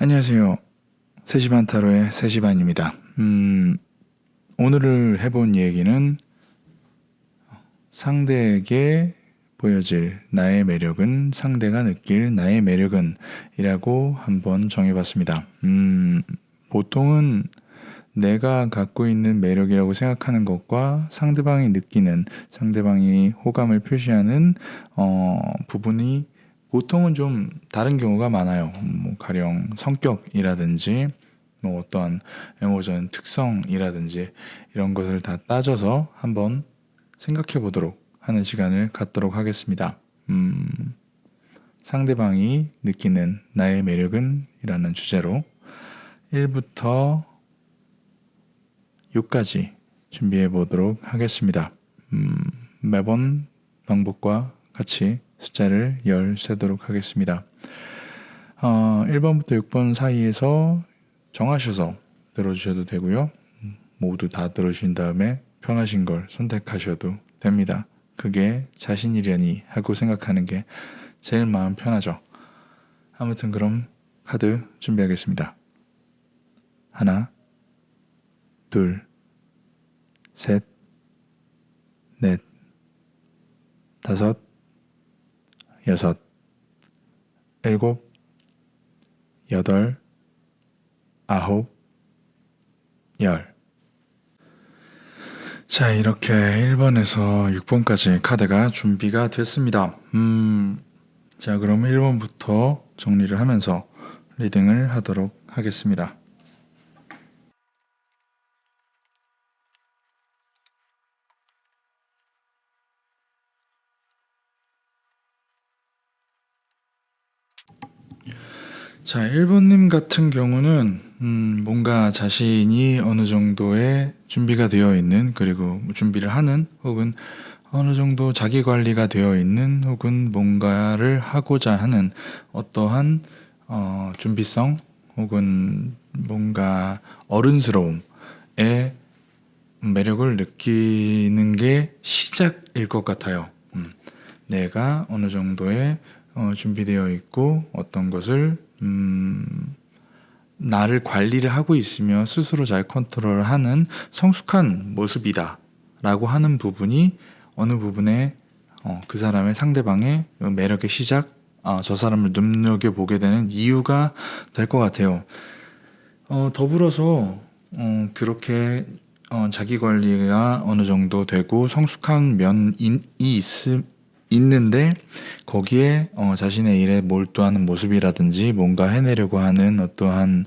안녕하세요. 3시 반 타로의 3시 반입니다. 오늘 해본 얘기는 상대에게 보여질 나의 매력은 상대가 느낄 나의 매력은 이라고 한번 정해봤습니다. 보통은 내가 갖고 있는 매력이라고 생각하는 것과 상대방이 느끼는 상대방이 호감을 표시하는 부분이 보통은 좀 다른 경우가 많아요. 가령 성격이라든지 어떠한 에모션 특성이라든지 이런 것을 다 따져서 한번 생각해 보도록 하는 시간을 갖도록 하겠습니다. 상대방이 느끼는 나의 매력은 이라는 주제로 1부터 6까지 준비해 보도록 하겠습니다. 매번 방법과 같이 숫자를 10 세도록 하겠습니다. 1번부터 6번 사이에서 정하셔서 들어주셔도 되고요. 모두 다 들어주신 다음에 편하신 걸 선택하셔도 됩니다. 그게 자신이려니 하고 생각하는 게 제일 마음 편하죠. 아무튼 그럼 카드 준비하겠습니다. 하나, 둘, 셋, 넷, 다섯, 여섯, 일곱, 여덟, 아홉, 열. 자, 이렇게 1번에서 6번까지 카드가 준비가 됐습니다. 자, 그럼 1번부터 정리를 하면서 리딩을 하도록 하겠습니다. 자, 1번님 같은 경우는 뭔가 자신이 어느 정도의 준비가 되어 있는, 그리고 준비를 하는, 혹은 어느 정도 자기 관리가 되어 있는, 혹은 뭔가를 하고자 하는 어떠한 준비성, 혹은 뭔가 어른스러움의 매력을 느끼는 게 시작일 것 같아요. 내가 어느 정도의 준비되어 있고 어떤 것을 나를 관리를 하고 있으며 스스로 잘 컨트롤하는 성숙한 모습이다 라고 하는 부분이 어느 부분에 그 사람의 상대방의 매력의 시작, 저 사람을 눈여겨보게 되는 이유가 될 것 같아요. 더불어서 그렇게 자기 관리가 어느 정도 되고 성숙한 면이 있는데 거기에 자신의 일에 몰두하는 모습이라든지 뭔가 해내려고 하는 어떠한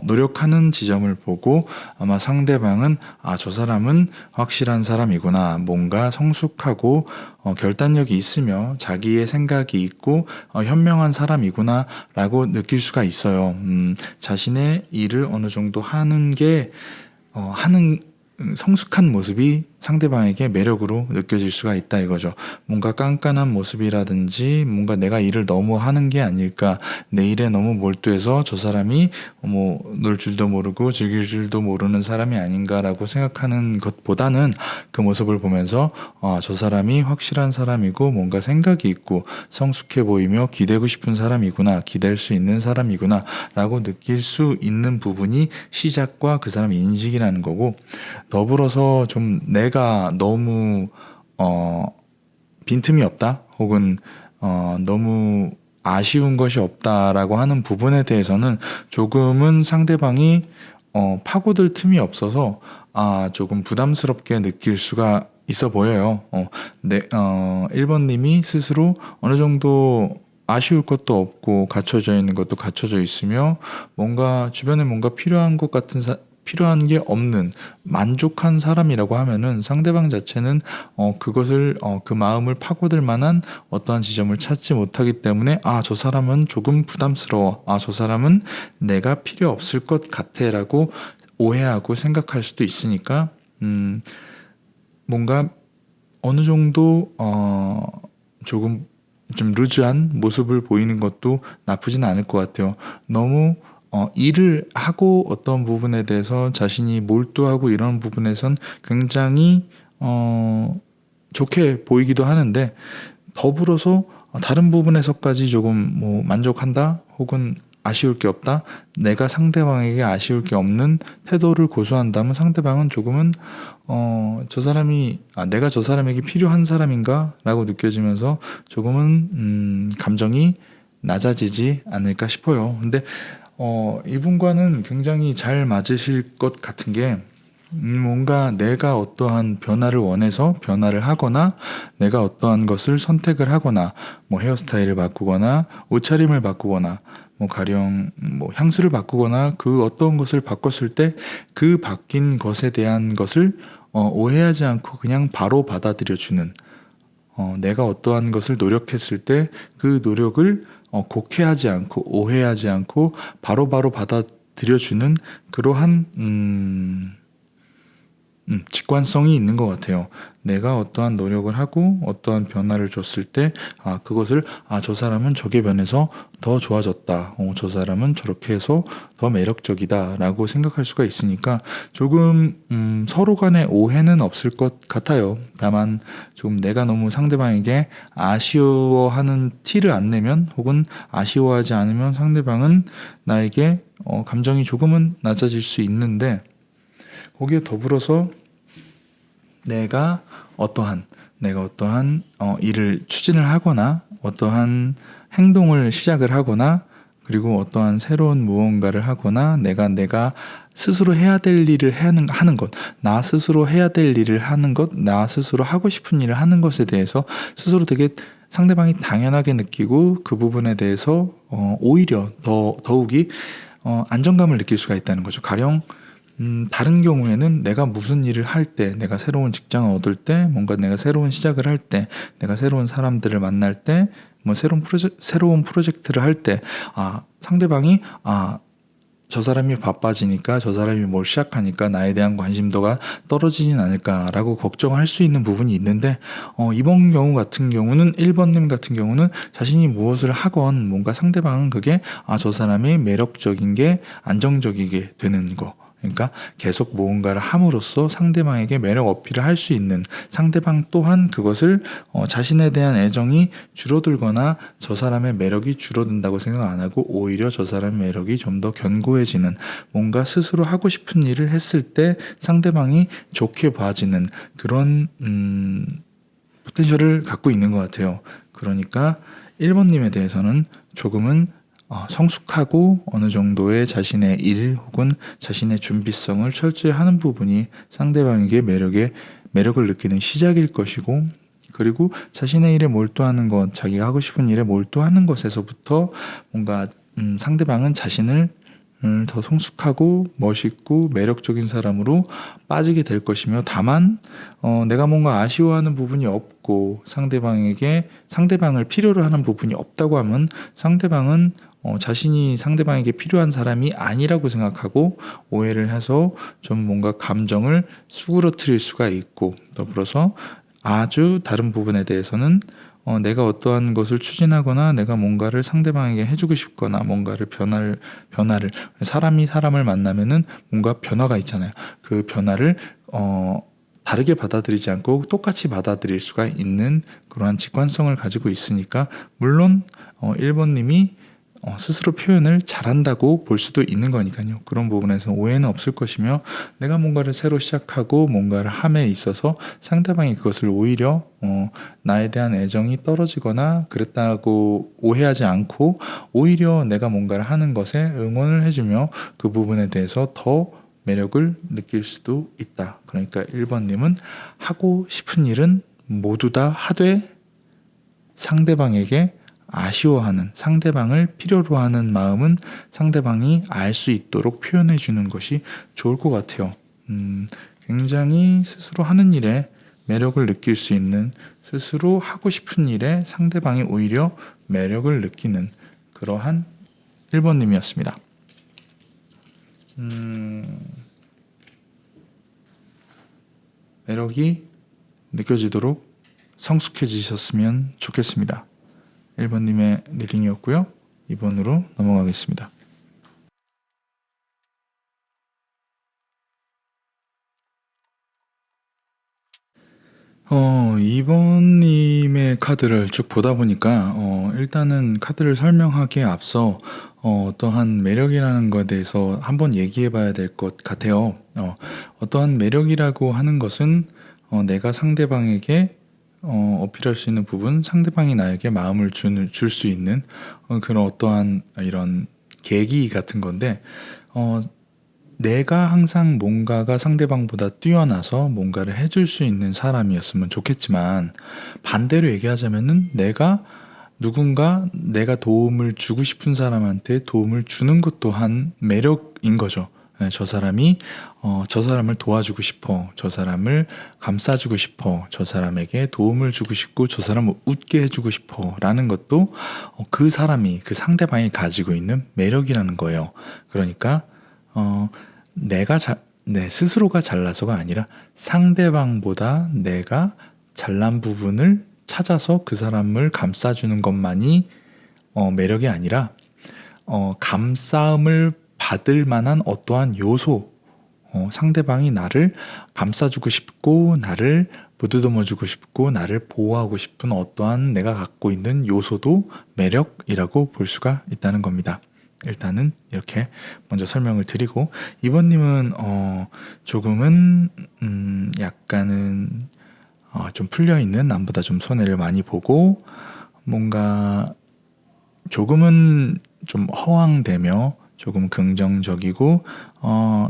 노력하는 지점을 보고 아마 상대방은 저 사람은 확실한 사람이구나, 뭔가 성숙하고 결단력이 있으며 자기의 생각이 있고 현명한 사람이구나 라고 느낄 수가 있어요. 자신의 일을 어느 정도 하는 게 하는 성숙한 모습이 상대방에게 매력으로 느껴질 수가 있다 이거죠. 뭔가 깐깐한 모습이라든지 뭔가 내가 일을 너무 하는 게 아닐까, 내 일에 너무 몰두해서 저 사람이 놀 줄도 모르고 즐길 줄도 모르는 사람이 아닌가라고 생각하는 것보다는 그 모습을 보면서 저 사람이 확실한 사람이고 뭔가 생각이 있고 성숙해 보이며 기대고 싶은 사람이구나, 기댈 수 있는 사람이구나 라고 느낄 수 있는 부분이 시작과 그 사람의 인식이라는 거고, 더불어서 좀 내가 너무 빈틈이 없다, 혹은 너무 아쉬운 것이 없다라고 하는 부분에 대해서는 조금은 상대방이 파고들 틈이 없어서 조금 부담스럽게 느낄 수가 있어 보여요. 1번님이 스스로 어느 정도 아쉬울 것도 없고 갖춰져 있는 것도 갖춰져 있으며 뭔가 주변에 뭔가 필요한 것 같은 필요한 게 없는 만족한 사람이라고 하면은 상대방 자체는 그것을 그 마음을 파고들 만한 어떠한 지점을 찾지 못하기 때문에 저 사람은 조금 부담스러워, 저 사람은 내가 필요 없을 것 같아라고 오해하고 생각할 수도 있으니까 뭔가 어느 정도 조금 좀 루즈한 모습을 보이는 것도 나쁘진 않을 것 같아요. 너무 일을 하고 어떤 부분에 대해서 자신이 몰두하고 이런 부분에선 굉장히 좋게 보이기도 하는데, 더불어서 다른 부분에서까지 조금 만족한다, 혹은 아쉬울 게 없다. 내가 상대방에게 아쉬울 게 없는 태도를 고수한다면 상대방은 조금은 저 사람이 내가 저 사람에게 필요한 사람인가? 라고 느껴지면서 조금은 감정이 낮아지지 않을까 싶어요. 근데 이분과는 굉장히 잘 맞으실 것 같은 게 뭔가 내가 어떠한 변화를 원해서 변화를 하거나 내가 어떠한 것을 선택을 하거나 뭐 헤어스타일을 바꾸거나 옷차림을 바꾸거나 뭐 가령 뭐 향수를 바꾸거나 그 어떤 것을 바꿨을 때 그 바뀐 것에 대한 것을 오해하지 않고 그냥 바로 받아들여 주는 내가 어떠한 것을 노력했을 때 그 노력을 곡해하지 않고 오해하지 않고 바로바로 받아들여주는 그러한 직관성이 있는 것 같아요. 내가 어떠한 노력을 하고 어떠한 변화를 줬을 때 그것을 저 사람은 저게 변해서 더 좋아졌다. 저 사람은 저렇게 해서 더 매력적이다 라고 생각할 수가 있으니까 조금 서로 간에 오해는 없을 것 같아요. 다만 좀 내가 너무 상대방에게 아쉬워하는 티를 안 내면 혹은 아쉬워하지 않으면 상대방은 나에게 감정이 조금은 낮아질 수 있는데 거기에 더불어서 내가 어떠한 일을 추진을 하거나 어떠한 행동을 시작을 하거나 그리고 어떠한 새로운 무언가를 하거나 내가 스스로 해야 될 일을 하는 것, 나 스스로 해야 될 일을 하는 것, 나 스스로 하고 싶은 일을 하는 것에 대해서 스스로 되게 상대방이 당연하게 느끼고 그 부분에 대해서 오히려 더욱이 안정감을 느낄 수가 있다는 거죠. 가령 다른 경우에는 내가 무슨 일을 할 때, 내가 새로운 직장을 얻을 때, 뭔가 내가 새로운 시작을 할 때, 내가 새로운 사람들을 만날 때, 뭐 새로운 프로젝트를 할 때, 상대방이 저 사람이 바빠지니까 저 사람이 뭘 시작하니까 나에 대한 관심도가 떨어지진 않을까라고 걱정할 수 있는 부분이 있는데 이번 경우 같은 경우는 1번님 같은 경우는 자신이 무엇을 하건 뭔가 상대방은 그게 저 사람이 매력적인 게 안정적이게 되는 거 그러니까 계속 무언가를 함으로써 상대방에게 매력 어필을 할 수 있는 상대방 또한 그것을 자신에 대한 애정이 줄어들거나 저 사람의 매력이 줄어든다고 생각 안 하고 오히려 저 사람의 매력이 좀 더 견고해지는 뭔가 스스로 하고 싶은 일을 했을 때 상대방이 좋게 봐지는 그런 포텐셜을 갖고 있는 것 같아요. 그러니까 1번님에 대해서는 조금은 성숙하고 어느 정도의 자신의 일 혹은 자신의 준비성을 철저히 하는 부분이 상대방에게 매력을 느끼는 시작일 것이고 그리고 자신의 일에 몰두하는 것, 자기가 하고 싶은 일에 몰두하는 것에서부터 뭔가 상대방은 자신을 더 성숙하고 멋있고 매력적인 사람으로 빠지게 될 것이며 다만 내가 뭔가 아쉬워하는 부분이 없고 상대방을 필요로 하는 부분이 없다고 하면 상대방은 자신이 상대방에게 필요한 사람이 아니라고 생각하고 오해를 해서 좀 뭔가 감정을 수그러뜨릴 수가 있고 더불어서 아주 다른 부분에 대해서는 내가 어떠한 것을 추진하거나 내가 뭔가를 상대방에게 해주고 싶거나 뭔가를 변화를 사람이 사람을 만나면은 뭔가 변화가 있잖아요. 그 변화를 다르게 받아들이지 않고 똑같이 받아들일 수가 있는 그러한 직관성을 가지고 있으니까 물론 1번님이 스스로 표현을 잘한다고 볼 수도 있는 거니까요. 그런 부분에서 오해는 없을 것이며 내가 뭔가를 새로 시작하고 뭔가를 함에 있어서 상대방이 그것을 오히려 나에 대한 애정이 떨어지거나 그랬다고 오해하지 않고 오히려 내가 뭔가를 하는 것에 응원을 해주며 그 부분에 대해서 더 매력을 느낄 수도 있다. 그러니까 1번님은 하고 싶은 일은 모두 다 하되 상대방에게 아쉬워하는 상대방을 필요로 하는 마음은 상대방이 알 수 있도록 표현해 주는 것이 좋을 것 같아요. 굉장히 스스로 하는 일에 매력을 느낄 수 있는 스스로 하고 싶은 일에 상대방이 오히려 매력을 느끼는 그러한 1번님이었습니다. 매력이 느껴지도록 성숙해지셨으면 좋겠습니다. 1번님의 리딩이었고요. 2번으로 넘어가겠습니다. 이번님의 카드를 쭉 보다 보니까 일단은 카드를 설명하기에 앞서 어떠한 매력이라는 것에 대해서 한번 얘기해 봐야 될 것 같아요. 어떠한 매력이라고 하는 것은 내가 상대방에게 어필할 수 있는 부분, 상대방이 나에게 마음을 줄 수 있는 그런 어떠한 이런 계기 같은 건데, 어, 내가 항상 뭔가가 상대방보다 뛰어나서 뭔가를 해줄 수 있는 사람이었으면 좋겠지만, 반대로 얘기하자면은 내가 도움을 주고 싶은 사람한테 도움을 주는 것 또한 매력인 거죠. 네, 저 사람을 도와주고 싶어. 저 사람을 감싸주고 싶어. 저 사람에게 도움을 주고 싶고, 저 사람을 웃게 해주고 싶어. 라는 것도 그 상대방이 가지고 있는 매력이라는 거예요. 그러니까, 어, 내 스스로가 잘나서가 아니라 상대방보다 내가 잘난 부분을 찾아서 그 사람을 감싸주는 것만이 매력이 아니라 감싸움을 받을 만한 어떠한 요소, 상대방이 나를 감싸주고 싶고, 나를 보듬어주고 싶고, 나를 보호하고 싶은 어떠한 내가 갖고 있는 요소도 매력이라고 볼 수가 있다는 겁니다. 일단은 이렇게 먼저 설명을 드리고, 이번님은 조금은 약간은 좀 풀려있는, 남보다 좀 손해를 많이 보고 뭔가 조금은 좀 허황되며 조금 긍정적이고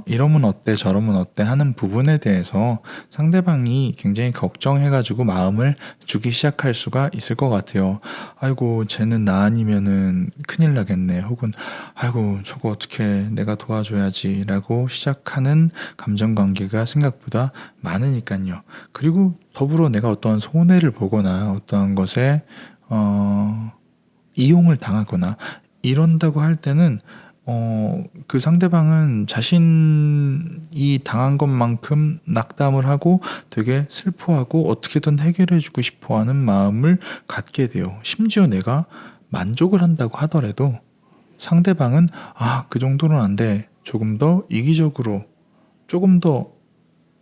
이러면 어때 저러면 어때 하는 부분에 대해서 상대방이 굉장히 걱정해가지고 마음을 주기 시작할 수가 있을 것 같아요. 아이고 쟤는 나 아니면은 큰일 나겠네, 혹은 아이고 저거 어떻게 내가 도와줘야지 라고 시작하는 감정관계가 생각보다 많으니까요. 그리고 더불어 내가 어떠한 손해를 보거나 어떠한 것에 이용을 당하거나 이런다고 할 때는 그 상대방은 자신이 당한 것만큼 낙담을 하고 되게 슬퍼하고 어떻게든 해결해주고 싶어 하는 마음을 갖게 돼요. 심지어 내가 만족을 한다고 하더라도 상대방은 그 정도는 안 돼. 조금 더 이기적으로, 조금 더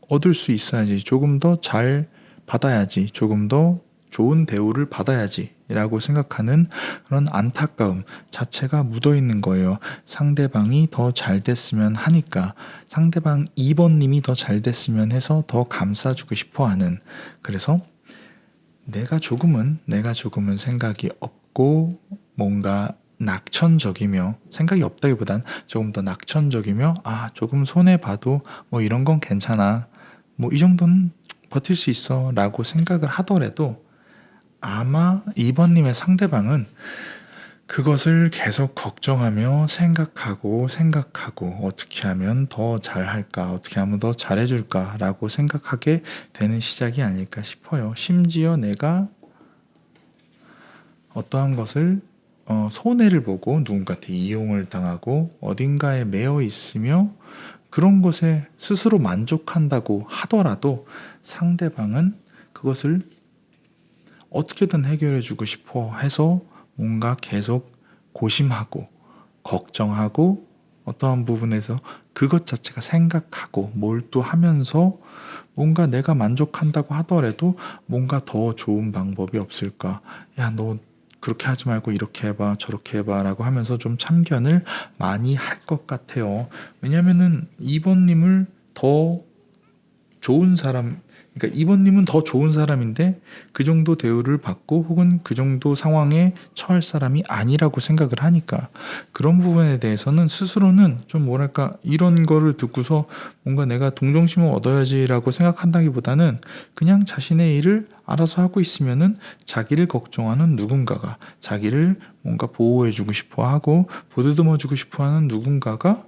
얻을 수 있어야지, 조금 더 잘 받아야지, 조금 더 좋은 대우를 받아야지 라고 생각하는 그런 안타까움 자체가 묻어 있는 거예요. 상대방이 더 잘 됐으면 하니까, 상대방 2번님이 더 잘 됐으면 해서 더 감싸주고 싶어 하는. 그래서 내가 조금은 생각이 없고 뭔가 낙천적이며, 생각이 없다기보단 조금 더 낙천적이며, 조금 손해 봐도 뭐 이런 건 괜찮아, 뭐 이 정도는 버틸 수 있어 라고 생각을 하더라도, 아마 2번님의 상대방은 그것을 계속 걱정하며 생각하고 어떻게 하면 더 잘할까, 어떻게 하면 더 잘해줄까 라고 생각하게 되는 시작이 아닐까 싶어요. 심지어 내가 어떠한 것을 손해를 보고 누군가한테 이용을 당하고 어딘가에 매여 있으며 그런 것에 스스로 만족한다고 하더라도, 상대방은 그것을 어떻게든 해결해 주고 싶어 해서 뭔가 계속 고심하고 걱정하고 어떠한 부분에서 그것 자체가 생각하고 몰두하면서 뭔가 내가 만족한다고 하더라도 뭔가 더 좋은 방법이 없을까? 야, 너 그렇게 하지 말고 이렇게 해봐, 저렇게 해봐 라고 하면서 좀 참견을 많이 할 것 같아요. 왜냐면은 2번님을 더 좋은 사람, 그러니까 2번님은 더 좋은 사람인데 그 정도 대우를 받고 혹은 그 정도 상황에 처할 사람이 아니라고 생각을 하니까, 그런 부분에 대해서는 스스로는 좀 뭐랄까, 이런 거를 듣고서 뭔가 내가 동정심을 얻어야지라고 생각한다기보다는 그냥 자신의 일을 알아서 하고 있으면은 자기를 걱정하는 누군가가, 자기를 뭔가 보호해주고 싶어 하고 보듬어주고 싶어 하는 누군가가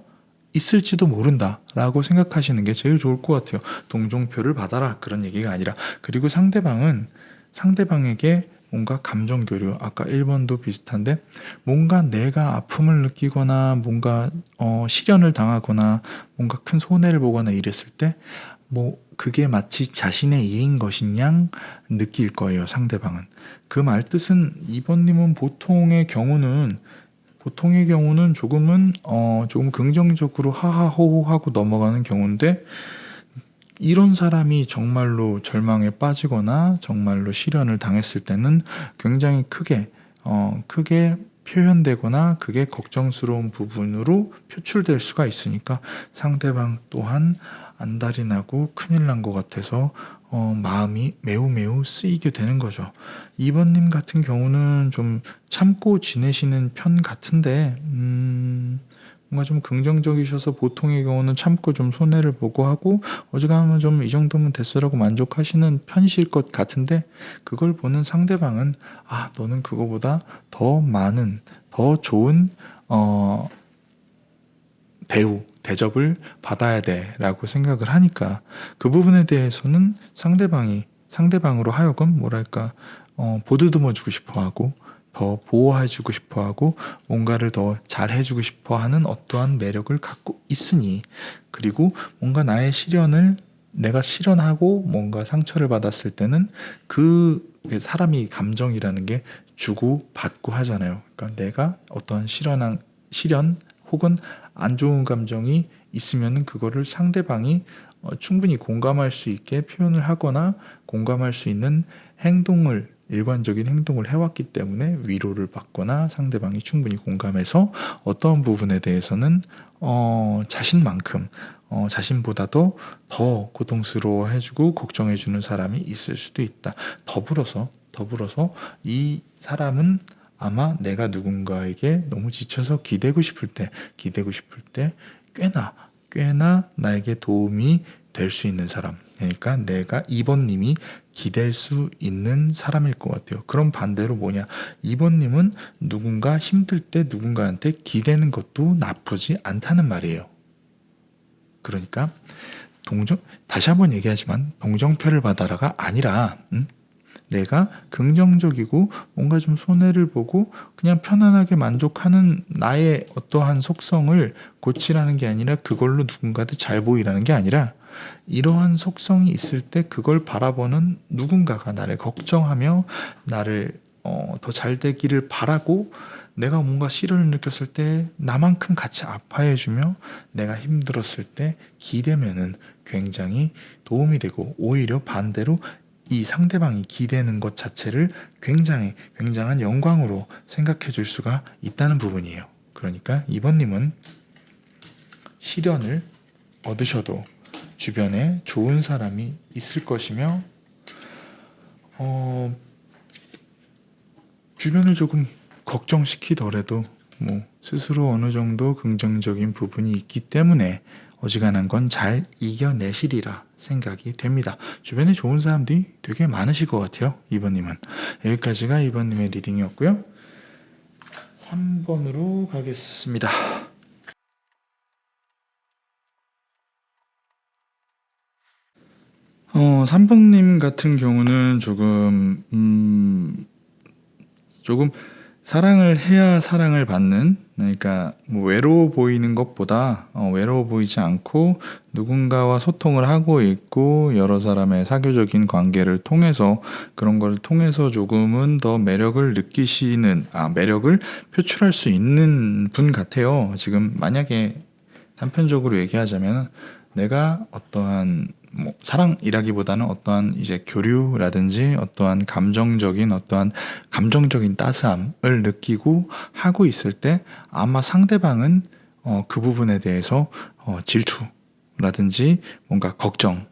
있을지도 모른다라고 생각하시는 게 제일 좋을 것 같아요. 동정표를 받아라 그런 얘기가 아니라. 그리고 상대방에게 뭔가 감정 교류, 아까 1번도 비슷한데, 뭔가 내가 아픔을 느끼거나 뭔가 시련을 당하거나 뭔가 큰 손해를 보거나 이랬을 때 뭐 그게 마치 자신의 일인 것인 양 느낄 거예요, 상대방은. 그 말뜻은, 2번님은 보통의 경우는 조금 긍정적으로 하하호호 하고 넘어가는 경우인데, 이런 사람이 정말로 절망에 빠지거나 정말로 시련을 당했을 때는 굉장히 크게 표현되거나 그게 걱정스러운 부분으로 표출될 수가 있으니까 상대방 또한 안달이 나고 큰일 난 것 같아서 마음이 매우 매우 쓰이게 되는 거죠. 2번님 같은 경우는 좀 참고 지내시는 편 같은데, 뭔가 좀 긍정적이셔서 보통의 경우는 참고 좀 손해를 보고 하고 어지간하면 좀 이 정도면 됐어라고 만족하시는 편이실 것 같은데, 그걸 보는 상대방은 너는 그거보다 더 많은 더 좋은 대우 대접을 받아야 돼라고 생각을 하니까 그 부분에 대해서는 상대방으로 하여금 뭐랄까 보드드머 주고 싶어하고 더 보호해주고 싶어하고 뭔가를 더 잘해주고 싶어하는 어떠한 매력을 갖고 있으니, 그리고 뭔가 나의 시련을 내가 실현하고 뭔가 상처를 받았을 때는 그 사람이 감정이라는 게 주고 받고 하잖아요. 그러니까 내가 어떤 시련 혹은 안 좋은 감정이 있으면은 그거를 상대방이 충분히 공감할 수 있게 표현을 하거나 공감할 수 있는 일관적인 행동을 해왔기 때문에 위로를 받거나 상대방이 충분히 공감해서 어떤 부분에 대해서는 자신만큼 자신보다도 더 고통스러워해주고 걱정해주는 사람이 있을 수도 있다. 더불어서 이 사람은 아마 내가 누군가에게 너무 지쳐서 기대고 싶을 때 꽤나 나에게 도움이 될 수 있는 사람, 그러니까 내가 2번님이 기댈 수 있는 사람일 것 같아요. 그럼 반대로 뭐냐, 2번님은 누군가 힘들 때 누군가한테 기대는 것도 나쁘지 않다는 말이에요. 그러니까 다시 한번 얘기하지만 동정표를 받아라가 아니라 내가 긍정적이고 뭔가 좀 손해를 보고 그냥 편안하게 만족하는 나의 어떠한 속성을 고치라는 게 아니라, 그걸로 누군가한테 잘 보이라는 게 아니라, 이러한 속성이 있을 때 그걸 바라보는 누군가가 나를 걱정하며 나를 더 잘 되기를 바라고, 내가 뭔가 시련을 느꼈을 때 나만큼 같이 아파해주며 내가 힘들었을 때 기대면은 굉장히 도움이 되고, 오히려 반대로 이 상대방이 기대는 것 자체를 굉장한 영광으로 생각해 줄 수가 있다는 부분이에요. 그러니까 2번님은 시련을 얻으셔도 주변에 좋은 사람이 있을 것이며, 주변을 조금 걱정시키더라도 스스로 어느 정도 긍정적인 부분이 있기 때문에 어지간한 건 잘 이겨내시리라 생각이 됩니다. 주변에 좋은 사람들이 되게 많으실 것 같아요. 2번님은. 여기까지가 2번님의 리딩이었고요. 3번으로 가겠습니다. 3번님 같은 경우는 조금 사랑을 해야 사랑을 받는, 그러니까 외로워 보이는 것보다 외로워 보이지 않고 누군가와 소통을 하고 있고 여러 사람의 사교적인 관계를 통해서, 그런 걸 통해서 조금은 더 매력을 매력을 표출할 수 있는 분 같아요. 지금 만약에 단편적으로 얘기하자면, 내가 어떠한 사랑이라기보다는 어떠한 이제 교류라든지 어떠한 감정적인 따스함을 느끼고 하고 있을 때 아마 상대방은 그 부분에 대해서 질투라든지 뭔가 걱정,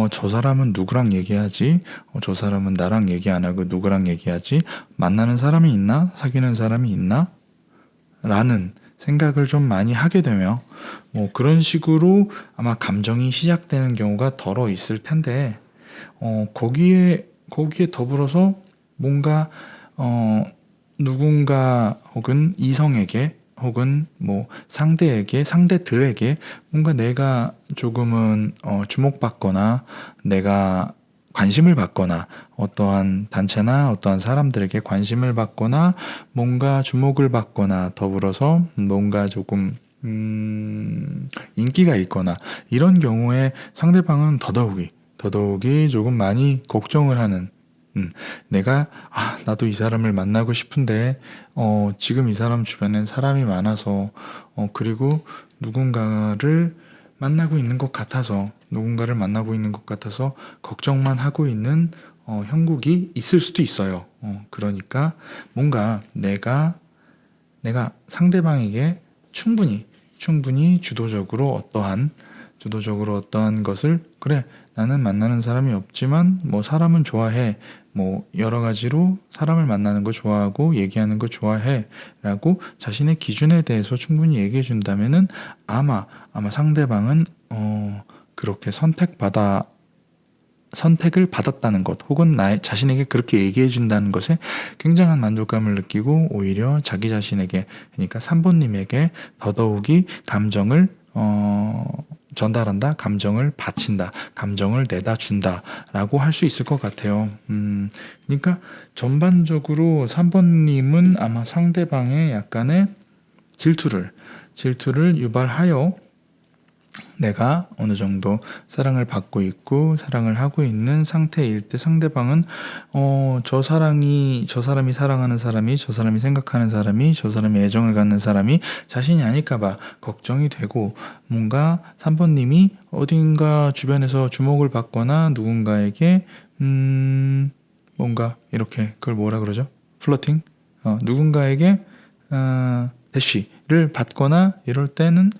저 사람은 누구랑 얘기하지? 저 사람은 나랑 얘기 안 하고 누구랑 얘기하지? 만나는 사람이 있나? 사귀는 사람이 있나? 라는 생각을 좀 많이 하게 되며 그런 식으로 아마 감정이 시작되는 경우가 덜어 있을 텐데, 거기에 더불어서 뭔가 누군가 혹은 이성에게 혹은 상대들에게 뭔가 내가 조금은 주목받거나 내가 관심을 받거나 어떠한 단체나 어떠한 사람들에게 관심을 받거나 뭔가 주목을 받거나 더불어서 뭔가 조금 인기가 있거나 이런 경우에 상대방은 더더욱이 조금 많이 걱정을 하는, 내가 나도 이 사람을 만나고 싶은데 지금 이 사람 주변엔 사람이 많아서 그리고 누군가를 만나고 있는 것 같아서, 누군가를 만나고 있는 것 같아서 걱정만 하고 있는 형국이 있을 수도 있어요. 그러니까 뭔가 내가 상대방에게 충분히 주도적으로 어떠한 것을, 그래, 나는 만나는 사람이 없지만 뭐 사람은 좋아해, 뭐 여러 가지로 사람을 만나는 거 좋아하고 얘기하는 거 좋아해 라고 자신의 기준에 대해서 충분히 얘기해 준다면은 아마 상대방은 그렇게 선택을 받았다는 것, 혹은 나의 자신에게 그렇게 얘기해 준다는 것에 굉장한 만족감을 느끼고, 오히려 자기 자신에게, 그러니까 3번님에게 더더욱이 감정을 전달한다, 감정을 바친다, 감정을 내다 준다 라고 할 수 있을 것 같아요. 그러니까 전반적으로 3번님은 아마 상대방의 약간의 질투를 유발하여 내가 어느 정도 사랑을 받고 있고 사랑을 하고 있는 상태일 때, 상대방은 저 사람이 사랑하는 사람이, 저 사람이 생각하는 사람이, 저 사람이 애정을 갖는 사람이 자신이 아닐까봐 걱정이 되고, 뭔가 3번님이 어딘가 주변에서 주목을 받거나 누군가에게 뭔가 이렇게, 그걸 뭐라 그러죠? 플러팅? 누군가에게 대쉬를 받거나 이럴 때는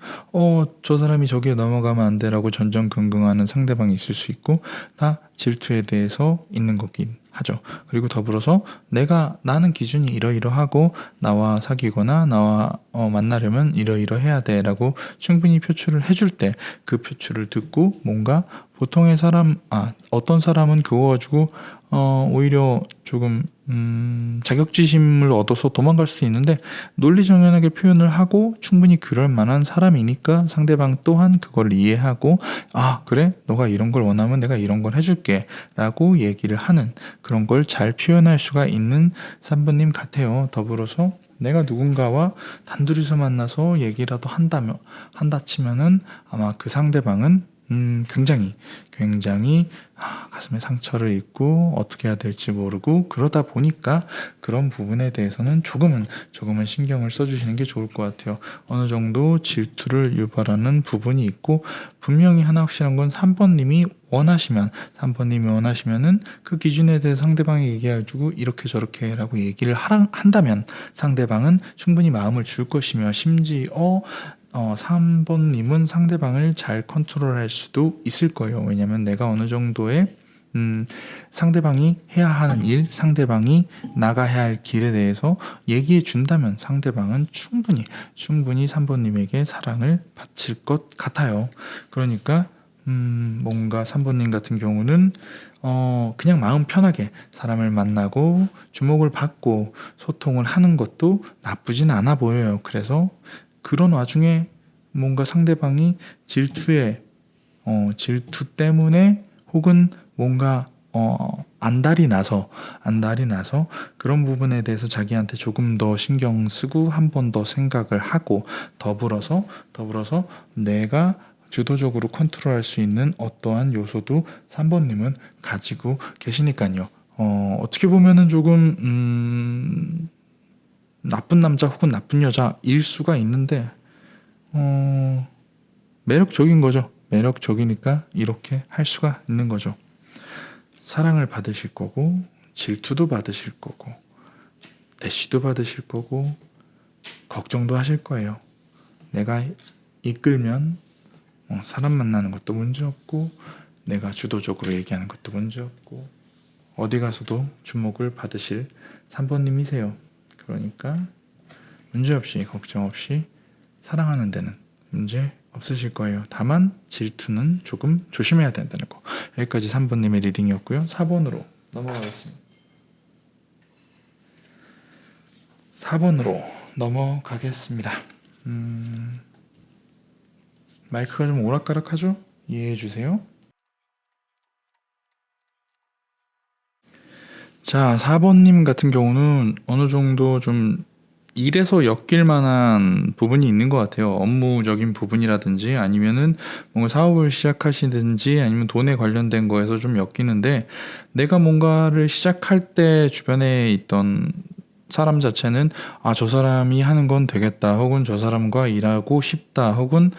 저 사람이 저기에 넘어가면 안 돼라고 전전긍긍하는 상대방이 있을 수 있고, 다 질투에 대해서 있는 거긴 하죠. 그리고 더불어서 나는 기준이 이러이러하고 나와 사귀거나 나와 만나려면 이러이러해야 돼라고 충분히 표출을 해줄 때, 그 표출을 듣고 뭔가 보통의 사람, 어떤 사람은 그거 가지고 오히려 조금 자격지심을 얻어서 도망갈 수도 있는데, 논리정연하게 표현을 하고 충분히 그럴 만한 사람이니까 상대방 또한 그걸 이해하고, 그래? 너가 이런 걸 원하면 내가 이런 걸 해줄게 라고 얘기를 하는, 그런 걸 잘 표현할 수가 있는 3번님 같아요. 더불어서 내가 누군가와 단둘이서 만나서 얘기라도 한다 치면은 아마 그 상대방은 굉장히 가슴에 상처를 입고 어떻게 해야 될지 모르고, 그러다 보니까 그런 부분에 대해서는 조금은 신경을 써주시는 게 좋을 것 같아요. 어느 정도 질투를 유발하는 부분이 있고, 분명히 하나 확실한 건 3번님이 원하시면은 그 기준에 대해 상대방이 얘기해주고 이렇게 저렇게 라고 얘기를 한다면 상대방은 충분히 마음을 줄 것이며, 심지어 3번님은 상대방을 잘 컨트롤할 수도 있을 거예요. 왜냐면 내가 어느 정도의 상대방이 해야 하는 일, 상대방이 나가야 할 길에 대해서 얘기해 준다면 상대방은 충분히 3번님에게 사랑을 바칠 것 같아요. 그러니까 뭔가 3번님 같은 경우는 그냥 마음 편하게 사람을 만나고 주목을 받고 소통을 하는 것도 나쁘진 않아 보여요. 그래서 그런 와중에 뭔가 상대방이 질투 때문에, 혹은 뭔가 안달이 나서 그런 부분에 대해서 자기한테 조금 더 신경 쓰고 한 번 더 생각을 하고, 더불어서 내가 주도적으로 컨트롤할 수 있는 어떠한 요소도 3번님은 가지고 계시니까요. 어떻게 보면은 조금 나쁜 남자 혹은 나쁜 여자일 수가 있는데 매력적인 거죠. 매력적이니까 이렇게 할 수가 있는 거죠. 사랑을 받으실 거고, 질투도 받으실 거고, 대시도 받으실 거고, 걱정도 하실 거예요. 내가 이끌면 사람 만나는 것도 문제 없고, 내가 주도적으로 얘기하는 것도 문제 없고, 어디 가서도 주목을 받으실 3번님이세요. 그러니까 문제 없이, 걱정 없이 사랑하는 데는 문제 없으실 거예요. 다만 질투는 조금 조심해야 된다는 거. 여기까지 3번님의 리딩이었고요. 4번으로 넘어가겠습니다. 4번으로 넘어가겠습니다. 마이크가 좀 오락가락하죠? 이해해 주세요. 자, 4번님 같은 경우는 어느 정도 좀 일에서 엮일 만한 부분이 있는 것 같아요. 업무적인 부분이라든지, 아니면은 뭔가 사업을 시작하시든지, 아니면 돈에 관련된 거에서 좀 엮이는데, 내가 뭔가를 시작할 때 주변에 있던 사람 자체는 저 사람이 하는 건 되겠다, 혹은 저 사람과 일하고 싶다, 혹은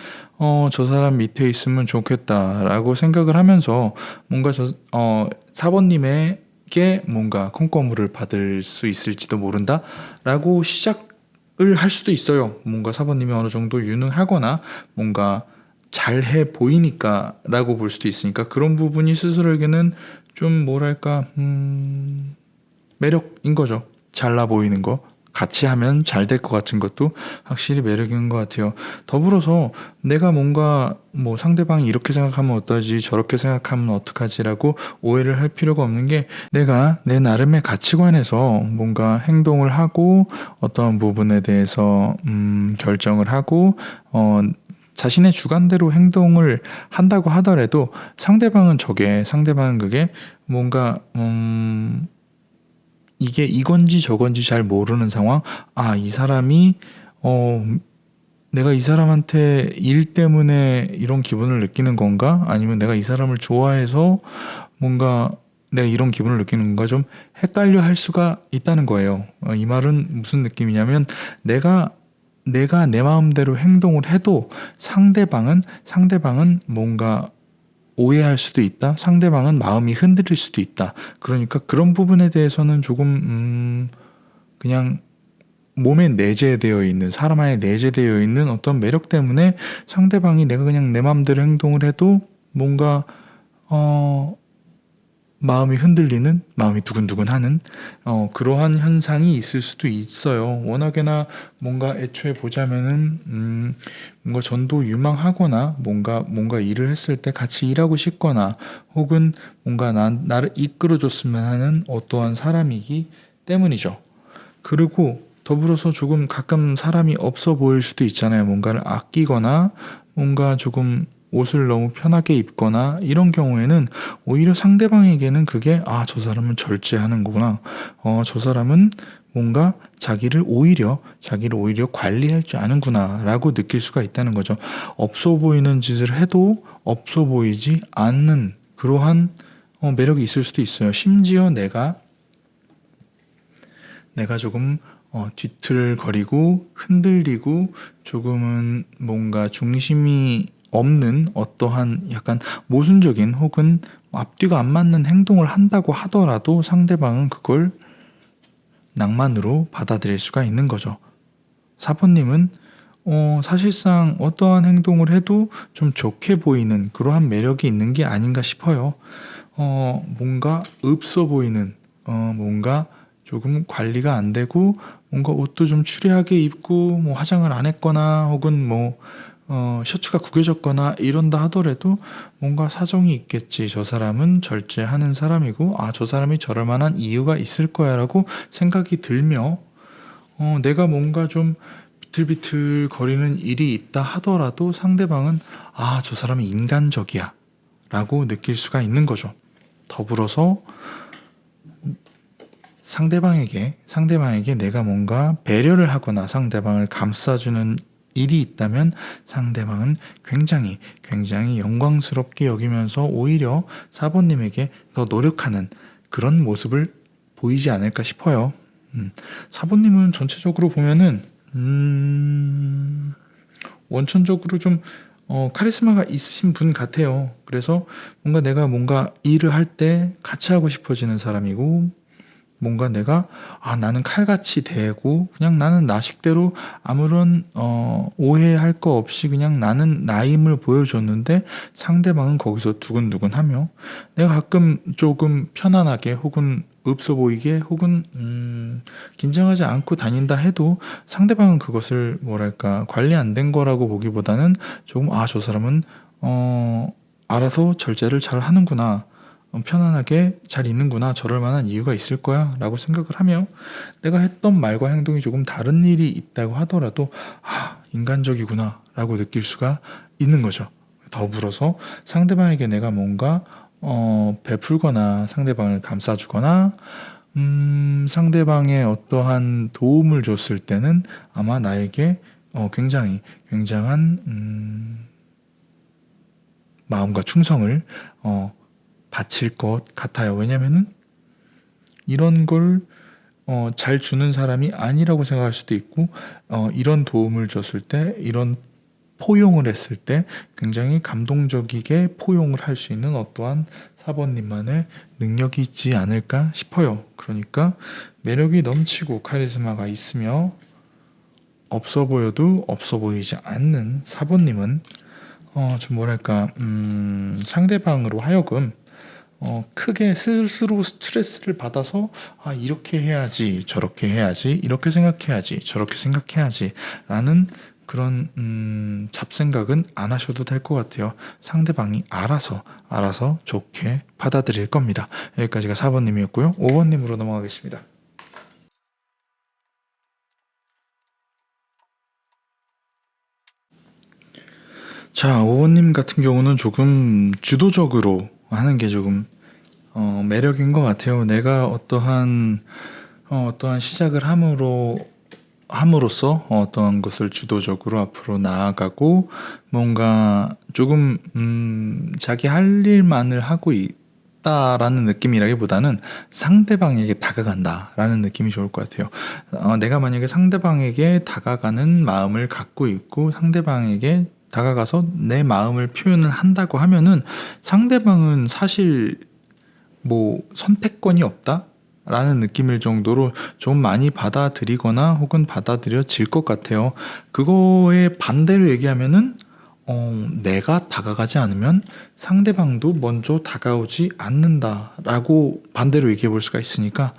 저 사람 밑에 있으면 좋겠다라고 생각을 하면서 뭔가 사번님에게 뭔가 콩고물을 받을 수 있을지도 모른다라고 시작을 할 수도 있어요. 뭔가 사번님이 어느 정도 유능하거나 뭔가 잘해 보이니까라고 볼 수도 있으니까, 그런 부분이 스스로에게는 좀 뭐랄까 매력인 거죠. 잘나 보이는 거, 같이 하면 잘 될 것 같은 것도 확실히 매력인 것 같아요. 더불어서 내가 뭔가 뭐 상대방이 이렇게 생각하면 어떠지, 저렇게 생각하면 어떡하지라고 오해를 할 필요가 없는 게, 내가 내 나름의 가치관에서 뭔가 행동을 하고 어떤 부분에 대해서 결정을 하고 자신의 주관대로 행동을 한다고 하더라도, 상대방은 그게 뭔가 이게 이건지 저건지 잘 모르는 상황. 이 사람이 내가 이 사람한테 일 때문에 이런 기분을 느끼는 건가? 아니면 내가 이 사람을 좋아해서 뭔가 내가 이런 기분을 느끼는 건가? 좀 헷갈려 할 수가 있다는 거예요. 이 말은 무슨 느낌이냐면, 내가 내 마음대로 행동을 해도 상대방은 뭔가 오해할 수도 있다. 상대방은 마음이 흔들릴 수도 있다. 그러니까 그런 부분에 대해서는 조금 그냥 몸에 내재되어 있는, 사람 안에 내재되어 있는 어떤 매력 때문에 상대방이 내가 그냥 내 마음대로 행동을 해도 뭔가 마음이 흔들리는, 마음이 두근두근하는 그러한 현상이 있을 수도 있어요. 워낙에나 뭔가 애초에 보자면은 뭔가 전도 유망하거나 뭔가 일을 했을 때 같이 일하고 싶거나, 혹은 뭔가 나를 이끌어줬으면 하는 어떠한 사람이기 때문이죠. 그리고 더불어서 조금 가끔 사람이 없어 보일 수도 있잖아요. 뭔가를 아끼거나 뭔가 조금 옷을 너무 편하게 입거나 이런 경우에는 오히려 상대방에게는 그게 저 사람은 절제하는 거구나. 저 사람은 뭔가 자기를 오히려 관리할 줄 아는구나라고 느낄 수가 있다는 거죠. 없어 보이는 짓을 해도 없어 보이지 않는 그러한 매력이 있을 수도 있어요. 심지어 내가 조금 뒤틀거리고 흔들리고 조금은 뭔가 중심이 없는 어떠한 약간 모순적인, 혹은 앞뒤가 안 맞는 행동을 한다고 하더라도 상대방은 그걸 낭만으로 받아들일 수가 있는 거죠. 사번님은 사실상 어떠한 행동을 해도 좀 좋게 보이는 그러한 매력이 있는 게 아닌가 싶어요. 뭔가 없어 보이는, 뭔가 조금 관리가 안 되고, 뭔가 옷도 좀 추리하게 입고, 뭐 화장을 안 했거나, 혹은 뭐 셔츠가 구겨졌거나 이런다 하더라도 뭔가 사정이 있겠지. 저 사람은 절제하는 사람이고, 저 사람이 저럴 만한 이유가 있을 거야라고 생각이 들며, 내가 뭔가 좀 비틀비틀 거리는 일이 있다 하더라도 상대방은 저 사람이 인간적이야 라고 느낄 수가 있는 거죠. 더불어서 상대방에게 내가 뭔가 배려를 하거나 상대방을 감싸주는 일이 있다면, 상대방은 굉장히 굉장히 영광스럽게 여기면서 오히려 사번님에게 더 노력하는 그런 모습을 보이지 않을까 싶어요. 사번님은 전체적으로 보면은 원천적으로 좀 카리스마가 있으신 분 같아요. 그래서 내가 일을 할 때 같이 하고 싶어지는 사람이고, 뭔가 내가 나는 칼같이 대고 그냥 나는 나식대로 아무런 오해할 거 없이 그냥 나는 나임을 보여줬는데, 상대방은 거기서 두근두근하며, 내가 가끔 조금 편안하게 혹은 없어 보이게 혹은 긴장하지 않고 다닌다 해도, 상대방은 그것을 뭐랄까 관리 안 된 거라고 보기보다는 조금 저 사람은 알아서 절제를 잘 하는구나, 편안하게 잘 있는구나, 저럴 만한 이유가 있을 거야 라고 생각을 하며, 내가 했던 말과 행동이 조금 다른 일이 있다고 하더라도 인간적이구나 라고 느낄 수가 있는 거죠. 더불어서 상대방에게 내가 뭔가 베풀거나 상대방을 감싸주거나 상대방의 어떠한 도움을 줬을 때는 아마 나에게 굉장히 굉장한 마음과 충성을 바칠 것 같아요. 왜냐면은 이런 걸 잘 주는 사람이 아니라고 생각할 수도 있고, 이런 도움을 줬을 때, 이런 포용을 했을 때 굉장히 감동적이게 포용을 할 수 있는 어떠한 사번님만의 능력이 있지 않을까 싶어요. 그러니까 매력이 넘치고 카리스마가 있으며 없어 보여도 없어 보이지 않는 사번님은 좀 뭐랄까 상대방으로 하여금 크게 스스로 스트레스를 받아서 이렇게 해야지 저렇게 해야지 이렇게 생각해야지 저렇게 생각해야지 라는 그런 잡생각은 안 하셔도 될 것 같아요. 상대방이 알아서 좋게 받아들일 겁니다. 여기까지가 4번님이었고요. 5번님으로 넘어가겠습니다. 자, 5번님 같은 경우는 조금 주도적으로 하는 게 조금 매력인 것 같아요. 내가 어떠한 시작을 함으로써 어떠한 것을 주도적으로 앞으로 나아가고 뭔가 조금 자기 할 일만을 하고 있다라는 느낌이라기보다는 상대방에게 다가간다라는 느낌이 좋을 것 같아요. 내가 만약에 상대방에게 다가가는 마음을 갖고 있고 상대방에게 다가가서 내 마음을 표현을 한다고 하면은 상대방은 사실 뭐 선택권이 없다? 라는 느낌일 정도로 좀 많이 받아들이거나 혹은 받아들여질 것 같아요. 그거에 반대로 얘기하면은 내가 다가가지 않으면 상대방도 먼저 다가오지 않는다라고 반대로 얘기해 볼 수가 있으니까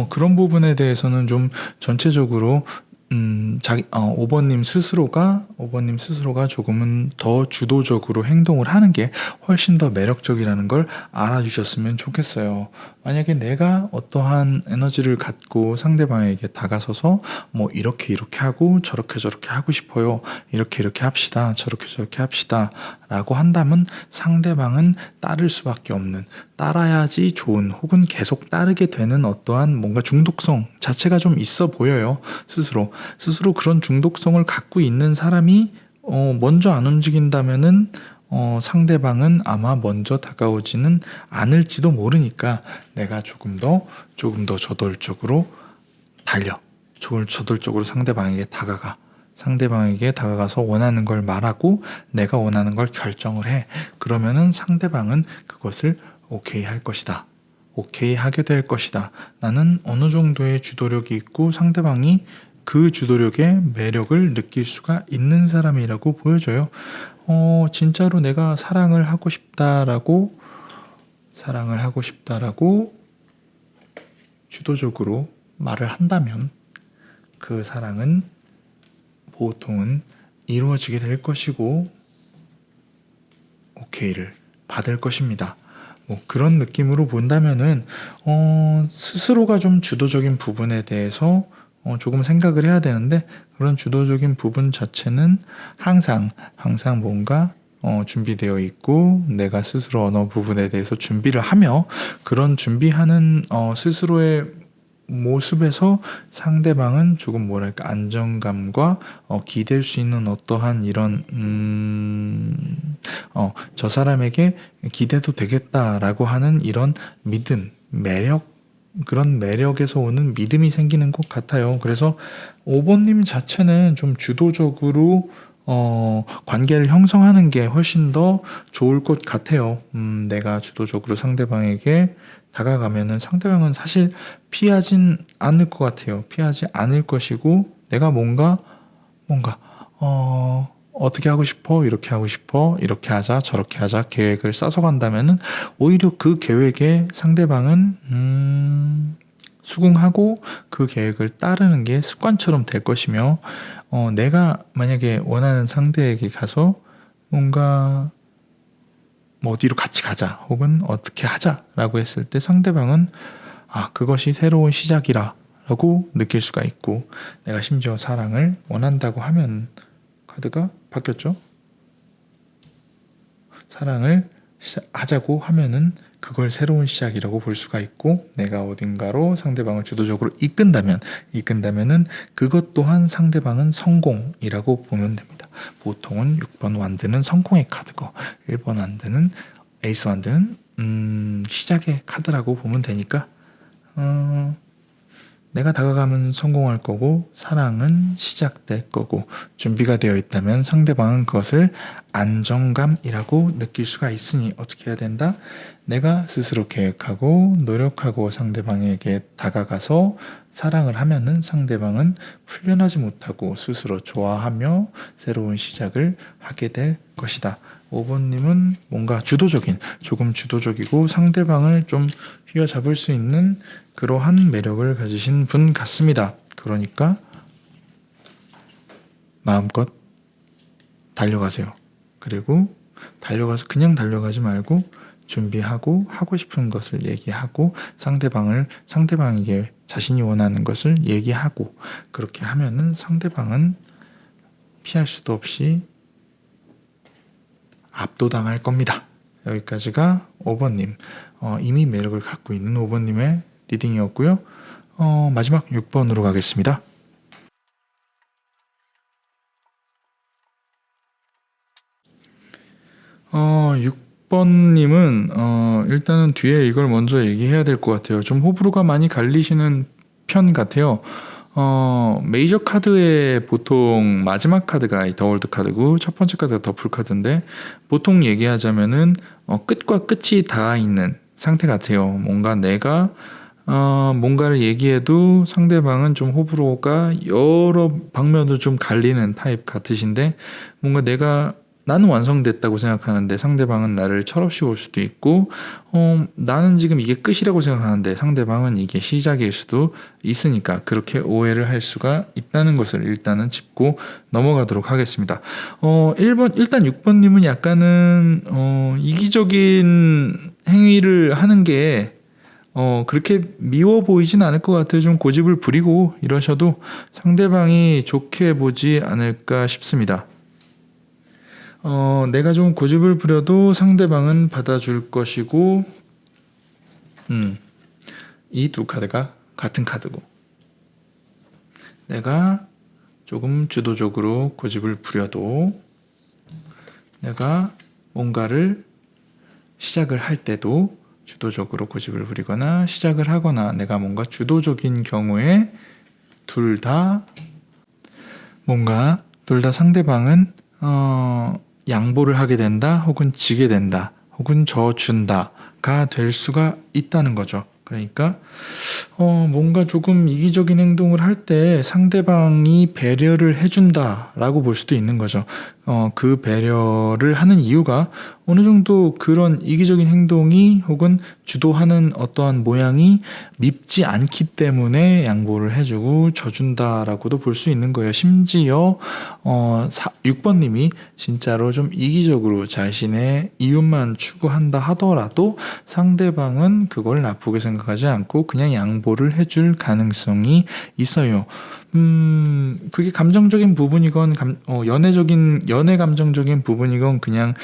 그런 부분에 대해서는 좀 전체적으로 5번님 스스로가 조금은 더 주도적으로 행동을 하는 게 훨씬 더 매력적이라는 걸 알아주셨으면 좋겠어요. 만약에 내가 어떠한 에너지를 갖고 상대방에게 다가서서 뭐 이렇게 하고 저렇게 하고 싶어요. 이렇게 합시다. 저렇게 합시다. 라고 한다면 상대방은 따를 수밖에 없는, 따라야지 좋은 혹은 계속 따르게 되는 어떠한 뭔가 중독성 자체가 좀 있어 보여요. 스스로 그런 중독성을 갖고 있는 사람이 먼저 안 움직인다면은 상대방은 아마 먼저 다가오지는 않을지도 모르니까 내가 조금 더 저돌적으로 달려. 저돌적으로 상대방에게 다가가서 원하는 걸 말하고 내가 원하는 걸 결정을 해. 그러면은 상대방은 그것을 오케이 할 것이다. 오케이 하게 될 것이다. 나는 어느 정도의 주도력이 있고 상대방이 그 주도력의 매력을 느낄 수가 있는 사람이라고 보여져요. 진짜로 내가 사랑을 하고 싶다라고 주도적으로 말을 한다면 그 사랑은 보통은 이루어지게 될 것이고 오케이를 받을 것입니다. 뭐 그런 느낌으로 본다면은 스스로가 좀 주도적인 부분에 대해서 조금 생각을 해야 되는데 그런 주도적인 부분 자체는 항상 뭔가 준비되어 있고 내가 스스로 어느 부분에 대해서 준비를 하며 그런 준비하는 스스로의 모습에서 상대방은 조금 뭐랄까 안정감과 기댈 수 있는 어떠한 이런 저 사람에게 기대도 되겠다라고 하는 이런 믿음, 매력 그런 매력에서 오는 믿음이 생기는 것 같아요. 그래서 5번님 자체는 좀 주도적으로 관계를 형성하는 게 훨씬 더 좋을 것 같아요. 내가 주도적으로 상대방에게 다가가면은 상대방은 사실 피하진 않을 것 같아요. 피하지 않을 것이고 내가 뭔가 어떻게 하고 싶어? 이렇게 하고 싶어? 이렇게 하자, 저렇게 하자 계획을 짜서 간다면은 오히려 그 계획에 상대방은 수긍하고 그 계획을 따르는 게 습관처럼 될 것이며 내가 만약에 원하는 상대에게 가서 뭔가 뭐 어디로 같이 가자 혹은 어떻게 하자라고 했을 때 상대방은 그것이 새로운 시작이라 라고 느낄 수가 있고 내가 심지어 사랑을 원한다고 하면 카드가 바뀌었죠. 사랑을 하자고 하면은 그걸 새로운 시작이라고 볼 수가 있고 내가 어딘가로 상대방을 주도적으로 이끈다면은 그것 또한 상대방은 성공이라고 보면 됩니다. 보통은 6번 완드는 성공의 카드고 1번 완드는 에이스 완드는 시작의 카드라고 보면 되니까 내가 다가가면 성공할 거고 사랑은 시작될 거고 준비가 되어 있다면 상대방은 그것을 안정감이라고 느낄 수가 있으니 어떻게 해야 된다? 내가 스스로 계획하고 노력하고 상대방에게 다가가서 사랑을 하면은 상대방은 풀려나지 못하고 스스로 좋아하며 새로운 시작을 하게 될 것이다. 5번님은 뭔가 조금 주도적이고 상대방을 좀 휘어잡을 수 있는 그러한 매력을 가지신 분 같습니다. 그러니까 마음껏 달려가세요. 그리고 그냥 달려가지 말고 준비하고 하고 싶은 것을 얘기하고 상대방에게 자신이 원하는 것을 얘기하고 그렇게 하면은 상대방은 피할 수도 없이 압도당할 겁니다. 여기까지가 5번님 이미 매력을 갖고 있는 5번님의 리딩이었고요. 마지막 6번으로 가겠습니다. 6번님은 일단은 뒤에 이걸 먼저 얘기해야 될 것 같아요. 좀 호불호가 많이 갈리시는 편 같아요. 메이저 카드에 보통 마지막 카드가 더 월드 카드고 첫 번째 카드가 더풀 카드인데 보통 얘기하자면은 끝과 끝이 닿아 있는 상태 같아요. 뭔가 내가 뭔가를 얘기해도 상대방은 좀 호불호가 여러 방면으로 좀 갈리는 타입 같으신데 뭔가 나는 완성됐다고 생각하는데 상대방은 나를 철없이 볼 수도 있고 나는 지금 이게 끝이라고 생각하는데 상대방은 이게 시작일 수도 있으니까 그렇게 오해를 할 수가 있다는 것을 일단은 짚고 넘어가도록 하겠습니다. 일단 6번님은 약간은 이기적인 행위를 하는 게 그렇게 미워 보이진 않을 것 같아요. 좀 고집을 부리고 이러셔도 상대방이 좋게 보지 않을까 싶습니다. 내가 좀 고집을 부려도 상대방은 받아줄 것이고, 이 두 카드가 같은 카드고, 내가 조금 주도적으로 고집을 부려도, 내가 뭔가를 시작을 할 때도 주도적으로 고집을 부리거나 시작을 하거나 내가 뭔가 주도적인 경우에 둘 다 상대방은 양보를 하게 된다 혹은 지게 된다 혹은 져준다가 될 수가 있다는 거죠. 그러니까 뭔가 조금 이기적인 행동을 할 때 상대방이 배려를 해준다라고 볼 수도 있는 거죠. 그 배려를 하는 이유가 어느 정도 그런 이기적인 행동이 혹은 주도하는 어떠한 모양이 밉지 않기 때문에 양보를 해주고 져준다라고도 볼 수 있는 거예요. 심지어 6번님이 진짜로 좀 이기적으로 자신의 이윤만 추구한다 하더라도 상대방은 그걸 나쁘게 생각하지 않고 그냥 양보를 해줄 가능성이 있어요. 그게 감정적인 부분이건 연애 감정적인 부분이건 그냥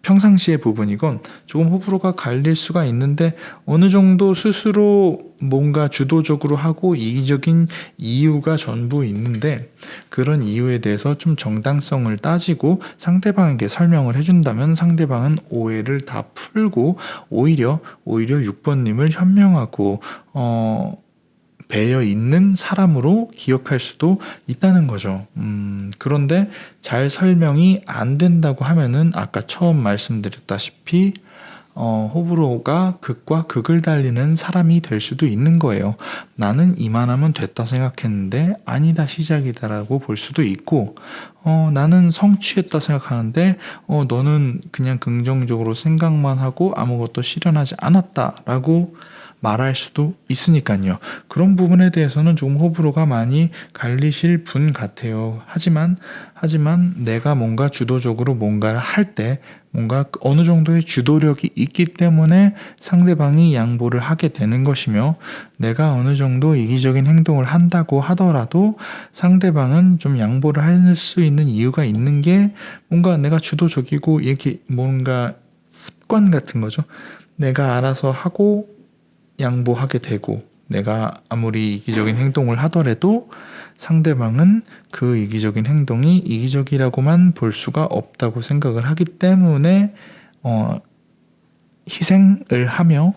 평상시의 부분이건 조금 호불호가 갈릴 수가 있는데 어느 정도 스스로 뭔가 주도적으로 하고 이기적인 이유가 전부 있는데 그런 이유에 대해서 좀 정당성을 따지고 상대방에게 설명을 해준다면 상대방은 오해를 다 풀고 오히려 6번님을 현명하고 배려 있는 사람으로 기억할 수도 있다는 거죠. 그런데 잘 설명이 안 된다고 하면은 아까 처음 말씀드렸다시피 호불호가 극과 극을 달리는 사람이 될 수도 있는 거예요. 나는 이만하면 됐다 생각했는데 아니다 시작이다라고 볼 수도 있고 나는 성취했다 생각하는데 너는 그냥 긍정적으로 생각만 하고 아무것도 실현하지 않았다라고 말할 수도 있으니까요. 그런 부분에 대해서는 조금 호불호가 많이 갈리실 분 같아요. 하지만 내가 뭔가 주도적으로 뭔가를 할 때 뭔가 어느 정도의 주도력이 있기 때문에 상대방이 양보를 하게 되는 것이며 내가 어느 정도 이기적인 행동을 한다고 하더라도 상대방은 좀 양보를 할 수 있는 이유가 있는 게 뭔가 내가 주도적이고 이렇게 뭔가 습관 같은 거죠. 내가 알아서 하고 양보하게 되고 내가 아무리 이기적인 행동을 하더라도 상대방은 그 이기적인 행동이 이기적이라고만 볼 수가 없다고 생각을 하기 때문에 희생을 하며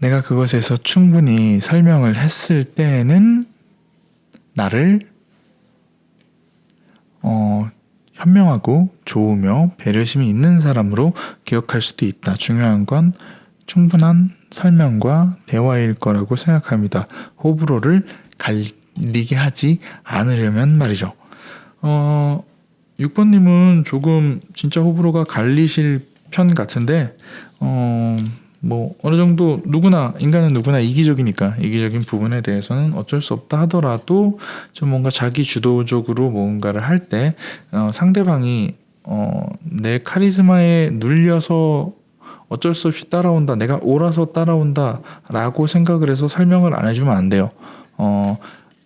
내가 그것에서 충분히 설명을 했을 때에는 나를 현명하고 좋으며 배려심이 있는 사람으로 기억할 수도 있다. 중요한 건 충분한 설명과 대화일 거라고 생각합니다. 호불호를 갈리게 하지 않으려면 말이죠. 6번님은 조금 진짜 호불호가 갈리실 편 같은데 뭐 어느 정도 인간은 누구나 이기적이니까 이기적인 부분에 대해서는 어쩔 수 없다 하더라도 좀 뭔가 자기 주도적으로 뭔가를 할 때 상대방이 내 카리스마에 눌려서 어쩔 수 없이 따라온다, 내가 옳아서 따라온다 라고 생각을 해서 설명을 안 해주면 안 돼요.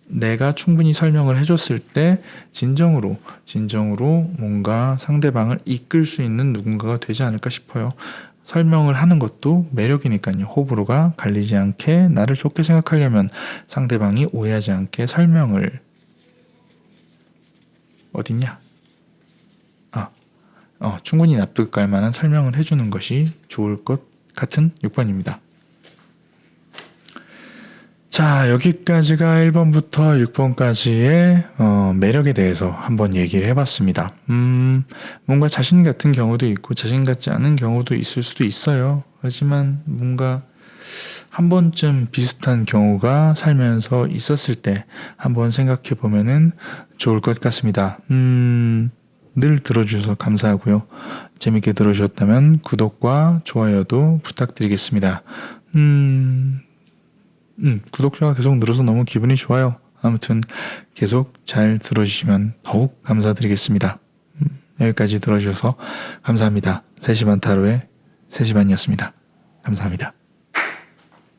내가 충분히 설명을 해줬을 때 진정으로 뭔가 상대방을 이끌 수 있는 누군가가 되지 않을까 싶어요. 설명을 하는 것도 매력이니까요. 호불호가 갈리지 않게 나를 좋게 생각하려면 상대방이 오해하지 않게 설명을 어딨냐? 충분히 납득할 만한 설명을 해주는 것이 좋을 것 같은 6번입니다. 자, 여기까지가 1번부터 6번까지의 매력에 대해서 한번 얘기를 해봤습니다. 뭔가 자신 같은 경우도 있고 자신 같지 않은 경우도 있을 수도 있어요. 하지만 뭔가 한 번쯤 비슷한 경우가 살면서 있었을 때 한번 생각해 보면은 좋을 것 같습니다. 늘 들어주셔서 감사하고요. 재밌게 들어주셨다면 구독과 좋아요도 부탁드리겠습니다. 구독자가 계속 늘어서 너무 기분이 좋아요. 아무튼 계속 잘 들어주시면 더욱 감사드리겠습니다. 여기까지 들어주셔서 감사합니다. 3시 반 타로의 3시 반이었습니다. 감사합니다.